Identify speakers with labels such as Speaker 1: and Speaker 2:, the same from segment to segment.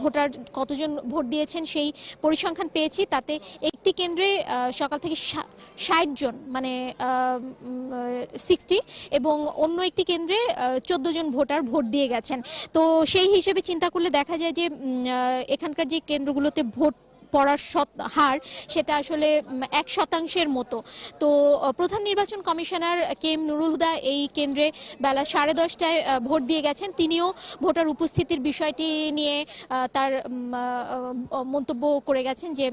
Speaker 1: Voter কতজন vote দিয়েছেন সেই পরিসংখ্যান পেয়েছি। তাতে একটি কেন্দ্রে সকাল থেকে ৬০ জন মানে 60 এবং অন্য একটি কেন্দ্রে ১৪ জন ভোটার ভোট দিয়ে গেছেন। তো সেই হিসেবে চিন্তা করলে দেখা যায় যে এখানকার যে কেন্দ্রগুলোতে ভোট পড়ার হার সেটা আসলে ১% মতো। তো প্রধান নির্বাচন commissioner K M Nurul Huda এই কেন্দ্রে বেলা 10:30টায় ভোট দিয়ে গেছেন। তিনিও ভোটার উপস্থিতির বিষয়টি নিয়ে তার মন্তব্য করে গেছেন যে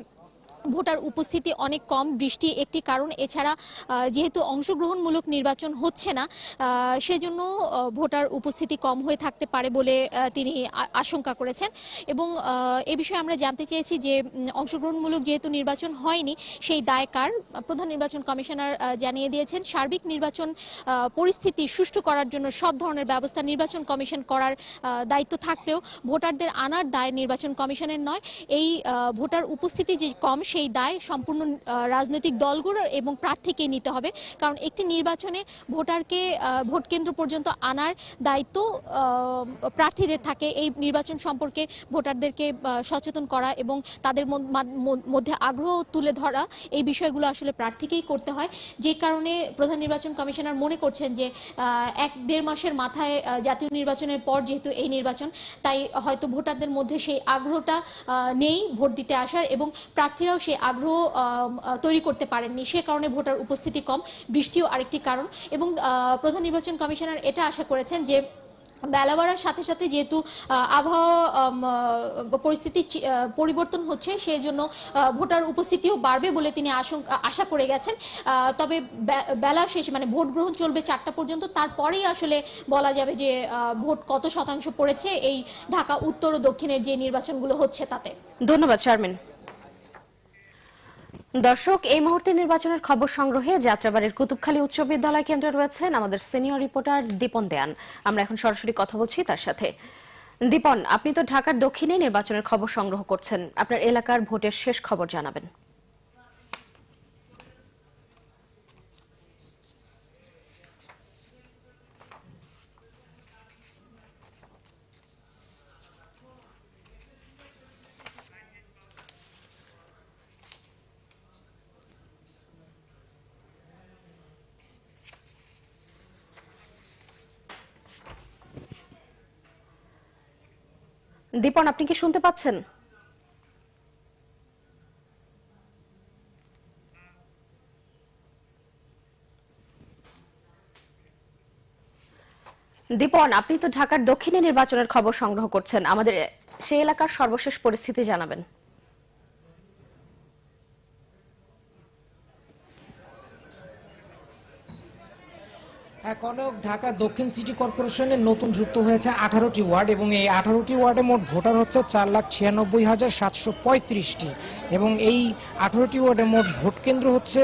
Speaker 1: ভোটার উপস্থিতি অনেক কম, বৃষ্টি একটি কারণ। এছাড়া যেহেতু অংশগ্রহণমূলক নির্বাচন হচ্ছে না, সেজন্য ভোটার উপস্থিতি কম হয়ে থাকতে পারে বলে তিনি আশঙ্কা করেছেন। এবং এ বিষয়ে আমরা জানতে চেয়েছি যে অংশগ্রহণমূলক যেহেতু নির্বাচন হয়নি সেই দায় কার। প্রধান নির্বাচন কমিশনার জানিয়ে দিয়েছেন সার্বিক নির্বাচন পরিস্থিতি সুষ্ঠু করার জন্য সব ধরনের ব্যবস্থা নির্বাচন কমিশন করার দায়িত্ব থাকলেও ভোটারদের আনার দায় নির্বাচন কমিশনের নয়। এই ভোটার উপস্থিতি যে কম সেই দায় সম্পূর্ণ রাজনৈতিক দলগুলোর এবং প্রার্থীকে নিতে হবে। কারণ একটি নির্বাচনে ভোটারকে ভোট কেন্দ্র পর্যন্ত আনার দায়িত্ব প্রার্থীদের থাকে। এই নির্বাচন সম্পর্কে ভোটারদেরকে সচেতন করা এবং তাদের মধ্যে আগ্রহ তুলে ধরা, এই বিষয়গুলো আসলে প্রার্থীকেই করতে হয়। যে কারণে প্রধান নির্বাচন কমিশনার মনে করছেন যে ১-১.৫ মাসের মাথায় জাতীয় নির্বাচনের পর যেহেতু এই নির্বাচন, তাই হয়তো ভোটারদের মধ্যে সেই আগ্রহটা নেই ভোট দিতে আসার, এবং প্রার্থীরাও সেই আগ্রহ তৈরি করতে পারেননি। সে কারণে ভোটার উপস্থিতি কম, বৃষ্টিও আরেকটি কারণ। এবং প্রধান নির্বাচন কমিশনার এটা আশা করেছেন যে বেলা বাড়ার সাথে সাথে যেহেতু আবহাওয়া পরিস্থিতি পরিবর্তন হচ্ছে, সেই জন্য ভোটার উপস্থিতিও বাড়বে বলে তিনি আশা করে গেছেন। তবে বেলা শেষ মানে ভোট গ্রহণ চলবে 4টা পর্যন্ত, তারপরেই আসলে বলা যাবে যে ভোট কত শতাংশ পড়েছে এই ঢাকা উত্তর ও দক্ষিণের যে নির্বাচনগুলো হচ্ছে তাতে।
Speaker 2: ধন্যবাদ শারমিন। দর্শক, এই মুহূর্তে নির্বাচনের খবর সংগ্রহে যাত্রাবাড়ির কুতুবখালী উচ্চ বিদ্যালয় কেন্দ্রে রয়েছেন আমাদের সিনিয়র রিপোর্টার দীপন দেয়ান। আমরা এখন সরাসরি কথা বলছি তার সাথে। দীপন, আপনি তো ঢাকার দক্ষিণে নির্বাচনের খবর সংগ্রহ করছেন, আপনার এলাকার ভোটের শেষ খবর জানাবেন। দীপন, আপনি কি শুনতে পাচ্ছেন? দীপন, আপনি তো ঢাকার দক্ষিণে নির্বাচনের খবর সংগ্রহ করছেন, আমাদের সেই এলাকার সর্বশেষ পরিস্থিতি জানাবেন।
Speaker 3: কনক, ঢাকা দক্ষিণ সিটি কর্পোরেশনের নতুন যুক্ত হয়েছে 18টি ওয়ার্ড এবং এই 18টি ওয়ার্ডে মোট ভোটার হচ্ছে 4,96,735টি এবং এই 18টি ওয়ার্ডে মোট ভোট কেন্দ্র হচ্ছে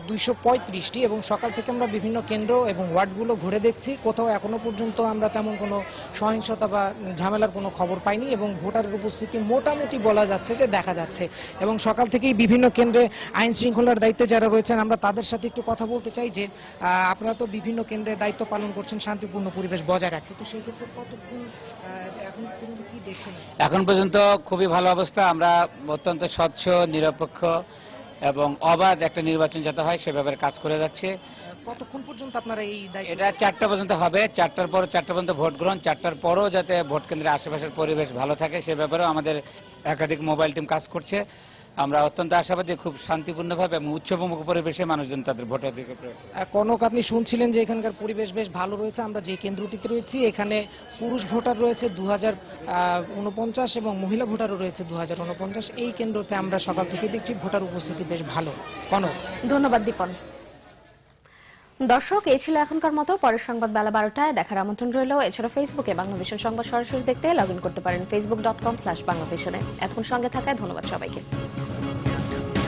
Speaker 3: 235টি। এবং সকাল থেকে আমরা বিভিন্ন কেন্দ্র এবং ওয়ার্ডগুলো ঘুরে দেখছি, কোথাও এখনো পর্যন্ত আমরা তেমন কোনো সহিংসতা বা ঝামেলার কোনো খবর পাইনি এবং ভোটারের উপস্থিতি মোটামুটি বলা যাচ্ছে যে দেখা যাচ্ছে। এবং সকাল থেকেই বিভিন্ন কেন্দ্রে আইন শৃঙ্খলার দায়িত্বে যারা রয়েছেন আমরা তাদের সাথে একটু কথা বলতে চাই যে আপনারা তো বিভিন্ন কেন্দ্রে দায়িত্ব পালন করছেন শান্তিপূর্ণ পরিবেশ বজায় রাখতে, তো সেই ক্ষেত্রে কতক্ষণ এখন পর্যন্ত কি দেখছেন?
Speaker 4: এখন পর্যন্ত খুবই ভালো অবস্থা। আমরা অত্যন্ত স্বচ্ছ, নিরপেক্ষ এবং অবাধ একটা নির্বাচন যাতে হয় সে ব্যাপারে কাজ করে যাচ্ছে।
Speaker 3: কতক্ষণ পর্যন্ত আপনারা এই দায়িত্ব?
Speaker 4: এটা 4টা পর্যন্ত হবে, 4টার পর 4টা পর্যন্ত ভোট গ্রহণ, 4টার পরও যাতে ভোট কেন্দ্রের আশেপাশের পরিবেশ ভালো থাকে সে ব্যাপারেও আমাদের একাধিক মোবাইল টিম কাজ করছে। আমরা অত্যন্ত আশাবাদী খুব শান্তিপূর্ণভাবে এবং উৎসবমুখ পরিবেশে মানুষজন তাদের ভোটাধিকার প্রয়োগ করবে।
Speaker 3: কনক, আপনি শুনছিলেন যে এখানকার পরিবেশ বেশ ভালো রয়েছে। আমরা যে কেন্দ্রটিতে রয়েছি এখানে পুরুষ ভোটার রয়েছে 2049 এবং মহিলা ভোটারও রয়েছে 2049। এই কেন্দ্রতে আমরা সকাল থেকে দেখছি ভোটার উপস্থিতি বেশ ভালো। কনক,
Speaker 2: ধন্যবাদ দীপন। দর্শক, এই ছিল এখনকার মতো। পরের সংবাদ বেলা 12টায় দেখার আমন্ত্রণ রইল। এছাড়া ফেসবুকে বাংলাভিশন সংবাদ সরাসরি দেখতে লগ ইন করতে পারেন facebook.com/বাংলাভিশনে। এতক্ষণ সঙ্গে থাকায় ধন্যবাদ সবাইকে।